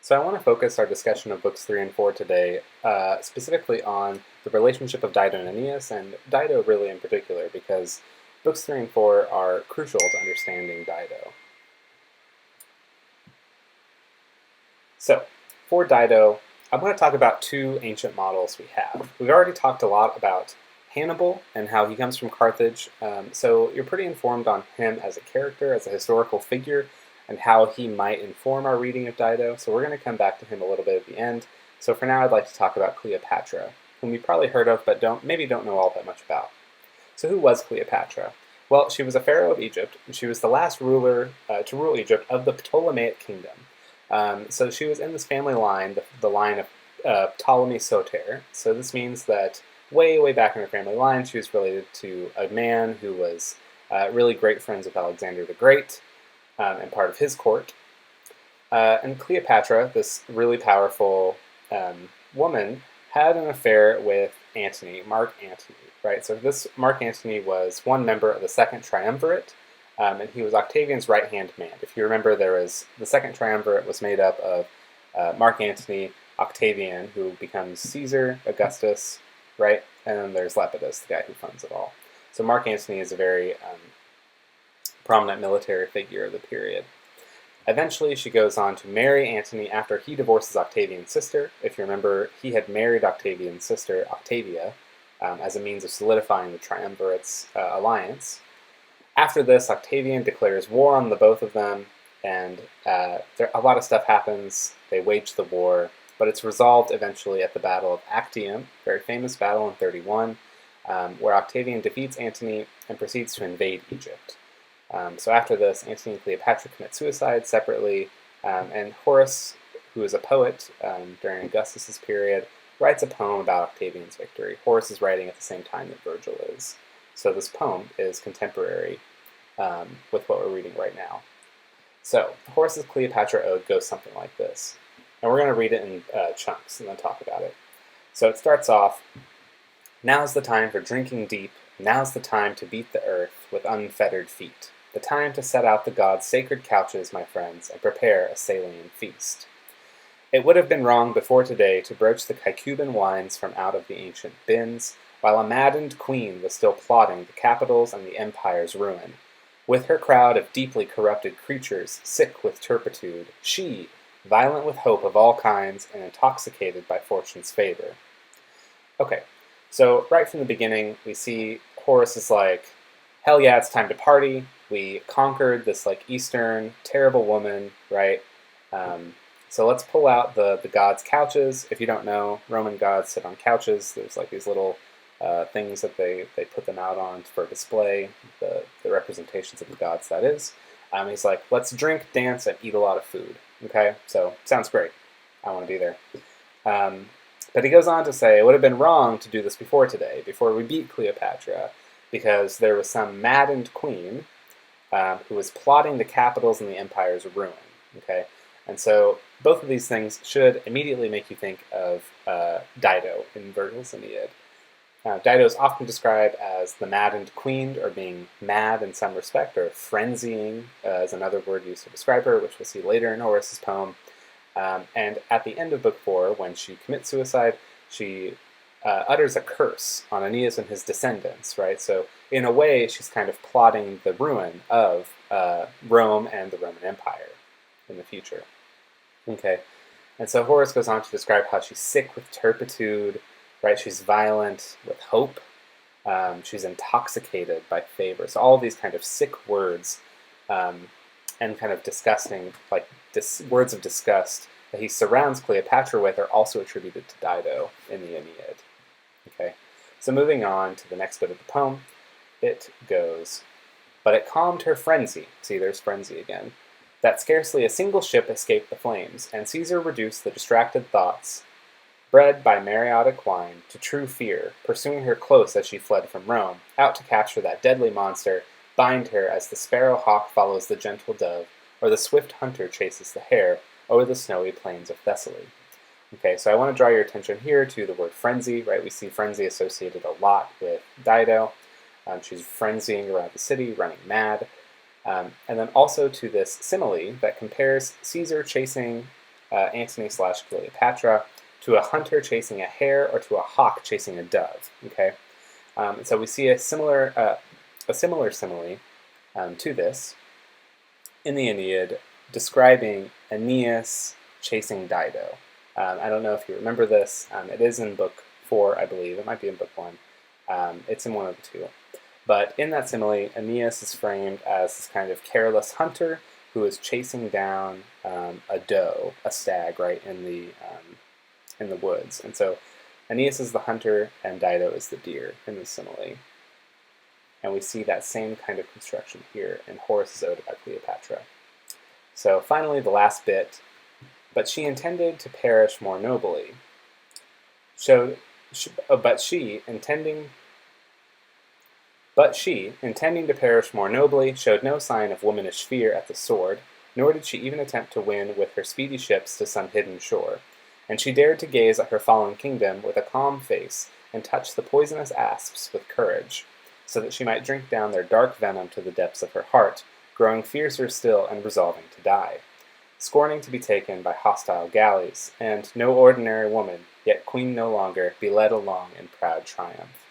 So I want to focus our discussion of books 3 and 4 today specifically on the relationship of Dido and Aeneas, and Dido really in particular, because books 3 and 4 are crucial to understanding Dido. So, for Dido, I'm going to talk about two ancient models we have. We've already talked a lot about Hannibal and how he comes from Carthage, so you're pretty informed on him as a character, as a historical figure, and how he might inform our reading of Dido. So we're going to come back to him a little bit at the end. So for now, I'd like to talk about Cleopatra, whom you've probably heard of, but maybe don't know all that much about. So who was Cleopatra? Well, she was a pharaoh of Egypt, and she was the last ruler to rule Egypt of the Ptolemaic kingdom. So she was in this family line, the line of Ptolemy Soter. So this means that way back in her family line, she was related to a man who was really great friends with Alexander the Great, and part of his court. And Cleopatra, this really powerful woman, had an affair with Antony, Mark Antony, right? So this Mark Antony was one member of the Second Triumvirate, and he was Octavian's right-hand man. If you remember, the Second Triumvirate was made up of Mark Antony, Octavian, who becomes Caesar, Augustus, right? And then there's Lepidus, the guy who funds it all. So Mark Antony is a very prominent military figure of the period. Eventually, she goes on to marry Antony after he divorces Octavian's sister. If you remember, he had married Octavian's sister, Octavia, as a means of solidifying the Triumvirate's alliance. After this, Octavian declares war on the both of them, and a lot of stuff happens. They wage the war, but it's resolved eventually at the Battle of Actium, very famous battle in 31, where Octavian defeats Antony and proceeds to invade Egypt. So after this, Antony and Cleopatra commit suicide separately, and Horace, who is a poet during Augustus's period, writes a poem about Octavian's victory. Horace is writing at the same time that Virgil is. So this poem is contemporary with what we're reading right now. So Horace's Cleopatra Ode goes something like this, and we're going to read it in chunks and then talk about it. So it starts off, "Now's the time for drinking deep, now's the time to beat the earth with unfettered feet. The time to set out the gods' sacred couches, my friends, and prepare a Salian feast. It would have been wrong before today to broach the Caecuban wines from out of the ancient bins, while a maddened queen was still plotting the capital's and the empire's ruin. With her crowd of deeply corrupted creatures, sick with turpitude, she, violent with hope of all kinds and intoxicated by fortune's favor." Okay, so right from the beginning, we see Horace is like, hell yeah, it's time to party. We conquered this eastern terrible woman, right? So let's pull out the gods' couches. If you don't know, Roman gods sit on couches. There's these little things that they put them out on for display, the representations of the gods, that is. He's like, let's drink, dance, and eat a lot of food. Okay, so sounds great. I want to be there. But he goes on to say, it would have been wrong to do this before today, before we beat Cleopatra, because there was some maddened queen who was plotting the capital's and the empire's ruin. Okay, and so both of these things should immediately make you think of Dido in Virgil's Aeneid. Dido is often described as the maddened queen, or being mad in some respect, or frenzying is another word used to describe her, which we'll see later in Horace's poem. And at the end of Book 4, when she commits suicide, she utters a curse on Aeneas and his descendants, right? So in a way, she's kind of plotting the ruin of Rome and the Roman Empire in the future. Okay, and so Horace goes on to describe how she's sick with turpitude, right? She's violent with hope. She's intoxicated by favor. So all of these kind of sick words and kind of disgusting, words of disgust that he surrounds Cleopatra with are also attributed to Dido in the Aeneid. Okay, so moving on to the next bit of the poem, it goes, "But it calmed her frenzy," see, there's frenzy again, "that scarcely a single ship escaped the flames, and Caesar reduced the distracted thoughts, bred by Mariotic wine, to true fear, pursuing her close as she fled from Rome, out to capture that deadly monster, bind her as the sparrow hawk follows the gentle dove, or the swift hunter chases the hare over the snowy plains of Thessaly." Okay, so I want to draw your attention here to the word frenzy, right? We see frenzy associated a lot with Dido. She's frenzying around the city, running mad. And then also to this simile that compares Caesar chasing Antony slash Cleopatra, to a hunter chasing a hare, or to a hawk chasing a dove. Okay, and so we see a similar simile to this in the Aeneid, describing Aeneas chasing Dido. I don't know if you remember this. It is in book 4, I believe. It might be in book 1. It's in one of the two. But in that simile, Aeneas is framed as this kind of careless hunter who is chasing down a doe, a stag, right, in the woods. And so Aeneas is the hunter and Dido is the deer in the simile. And we see that same kind of construction here in Horace's Ode about Cleopatra. So finally, the last bit. But she intended to perish more nobly. But she, intending to perish more nobly, showed no sign of womanish fear at the sword, nor did she even attempt to win with her speedy ships to some hidden shore. And she dared to gaze at her fallen kingdom with a calm face, and touch the poisonous asps with courage, so that she might drink down their dark venom to the depths of her heart, growing fiercer still and resolving to die, scorning to be taken by hostile galleys, and no ordinary woman, yet queen no longer, be led along in proud triumph.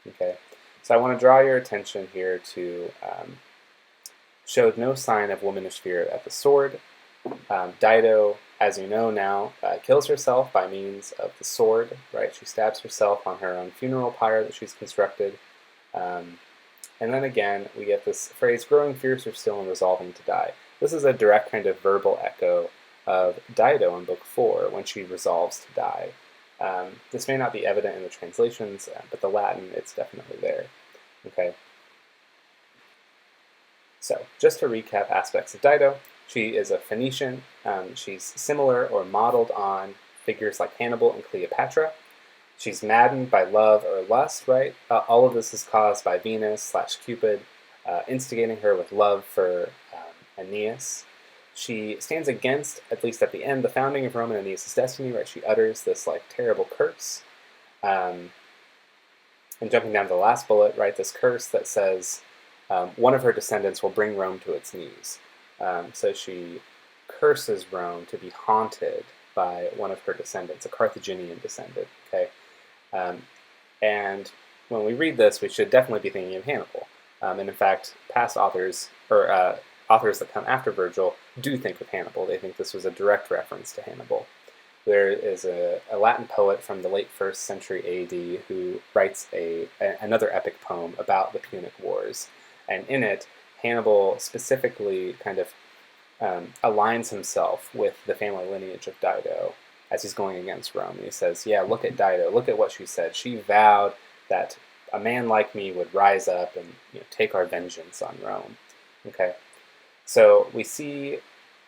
Okay, so I want to draw your attention here to showed no sign of womanish fear at the sword. Dido, as you know now, kills herself by means of the sword, right? She stabs herself on her own funeral pyre that she's constructed. And then again, we get this phrase, growing fiercer still and resolving to die. This is a direct kind of verbal echo of Dido in Book 4 when she resolves to die. This may not be evident in the translations, but the Latin, it's definitely there. Okay. So, just to recap aspects of Dido, she is a Phoenician. She's similar or modeled on figures like Hannibal and Cleopatra. She's maddened by love or lust, right? All of this is caused by Venus / Cupid instigating her with love for Aeneas. She stands against, at least at the end, the founding of Rome and Aeneas' destiny, right? She utters this like terrible curse. And jumping down to the last bullet, right? This curse that says one of her descendants will bring Rome to its knees. So she curses Rome to be haunted by one of her descendants, a Carthaginian descendant. Okay, and when we read this, we should definitely be thinking of Hannibal. And in fact, past authors or authors that come after Virgil do think of Hannibal. They think this was a direct reference to Hannibal. There is a Latin poet from the late 1st century AD who writes another epic poem about the Punic Wars. And in it, Hannibal specifically kind of aligns himself with the family lineage of Dido as he's going against Rome. And he says, yeah, look at Dido. Look at what she said. She vowed that a man like me would rise up and take our vengeance on Rome. Okay, so we see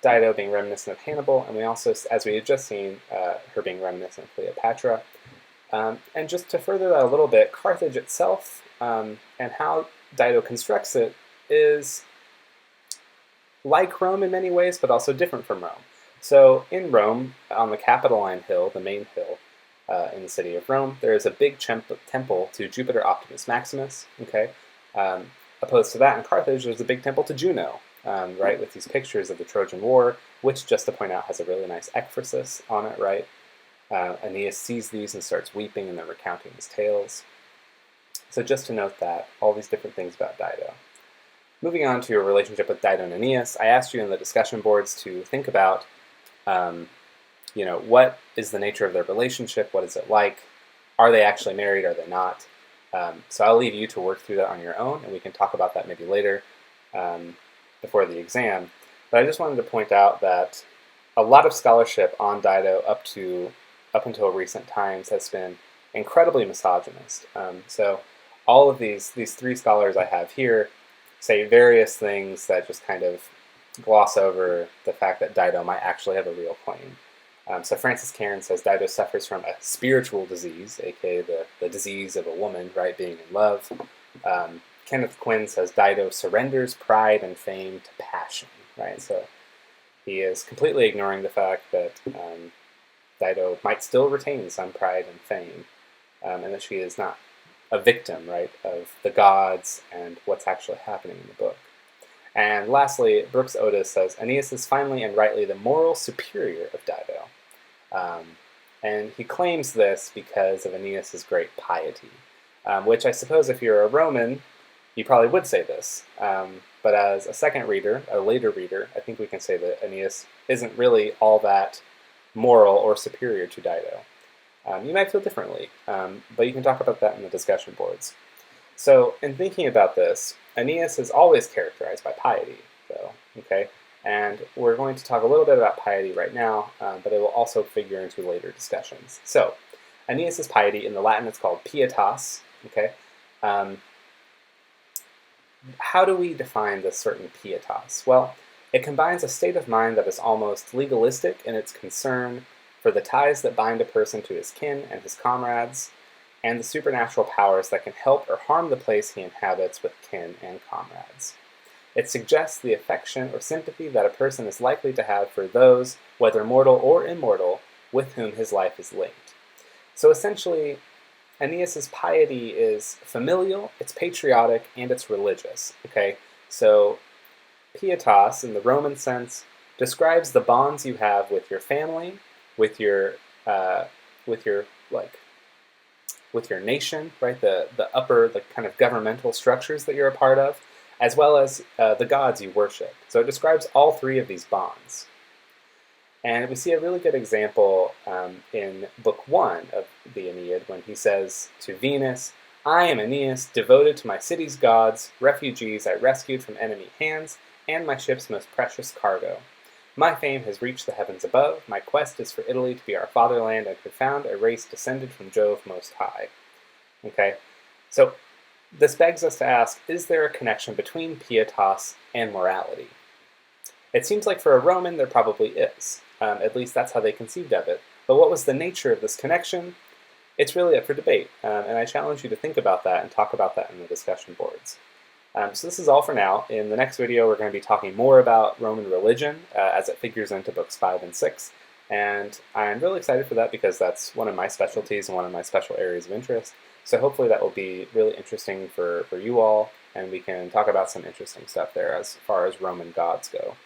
Dido being reminiscent of Hannibal, and we also, as we had just seen, her being reminiscent of Cleopatra. And just to further that a little bit, Carthage itself and how Dido constructs it is like Rome in many ways, but also different from Rome. So in Rome, on the Capitoline Hill, the main hill in the city of Rome, there is a big temple to Jupiter Optimus Maximus. Okay, opposed to that, in Carthage, there's a big temple to Juno, right, with these pictures of the Trojan War, which, just to point out, has a really nice ekphrasis on it, right? Aeneas sees these and starts weeping, and they're recounting his tales. So just to note that, all these different things about Dido. Moving on to your relationship with Dido and Aeneas, I asked you in the discussion boards to think about, what is the nature of their relationship? What is it like? Are they actually married? Are they not? So I'll leave you to work through that on your own, and we can talk about that maybe later before the exam. But I just wanted to point out that a lot of scholarship on Dido up until recent times has been incredibly misogynist. So all of these 3 scholars I have here say various things that just kind of gloss over the fact that Dido might actually have a real claim. So Francis Cairn says Dido suffers from a spiritual disease, aka the disease of a woman, right, being in love. Kenneth Quinn says Dido surrenders pride and fame to passion, right? So he is completely ignoring the fact that Dido might still retain some pride and fame, and that she is not a victim, right, of the gods and what's actually happening in the book. And lastly, Brooks Otis says, Aeneas is finally and rightly the moral superior of Dido. And he claims this because of Aeneas's great piety, which I suppose if you're a Roman, you probably would say this. But as a second reader, a later reader, I think we can say that Aeneas isn't really all that moral or superior to Dido. You might feel differently, but you can talk about that in the discussion boards. So, in thinking about this, Aeneas is always characterized by piety, though, okay? And we're going to talk a little bit about piety right now, but it will also figure into later discussions. So, Aeneas's piety, in the Latin it's called pietas, okay? How do we define this certain pietas? Well, it combines a state of mind that is almost legalistic in its concern for the ties that bind a person to his kin and his comrades, and the supernatural powers that can help or harm the place he inhabits with kin and comrades. It suggests the affection or sympathy that a person is likely to have for those, whether mortal or immortal, with whom his life is linked. So essentially, Aeneas's piety is familial, it's patriotic, and it's religious. Okay, so pietas, in the Roman sense, describes the bonds you have with your family, with your with your nation, right? The upper, the kind of governmental structures that you're a part of, as well as the gods you worship. So it describes all three of these bonds. And we see a really good example in Book 1 of the Aeneid when he says to Venus, I am Aeneas, devoted to my city's gods, refugees I rescued from enemy hands, and my ship's most precious cargo. My fame has reached the heavens above. My quest is for Italy to be our fatherland and to found a race descended from Jove most high. Okay, so this begs us to ask, is there a connection between pietas and morality? It seems like for a Roman there probably is. At least that's how they conceived of it. But what was the nature of this connection? It's really up for debate, and I challenge you to think about that and talk about that in the discussion boards. So this is all for now. In the next video, we're going to be talking more about Roman religion as it figures into books 5 and 6. And I'm really excited for that because that's one of my specialties and one of my special areas of interest. So hopefully that will be really interesting for you all, and we can talk about some interesting stuff there as far as Roman gods go.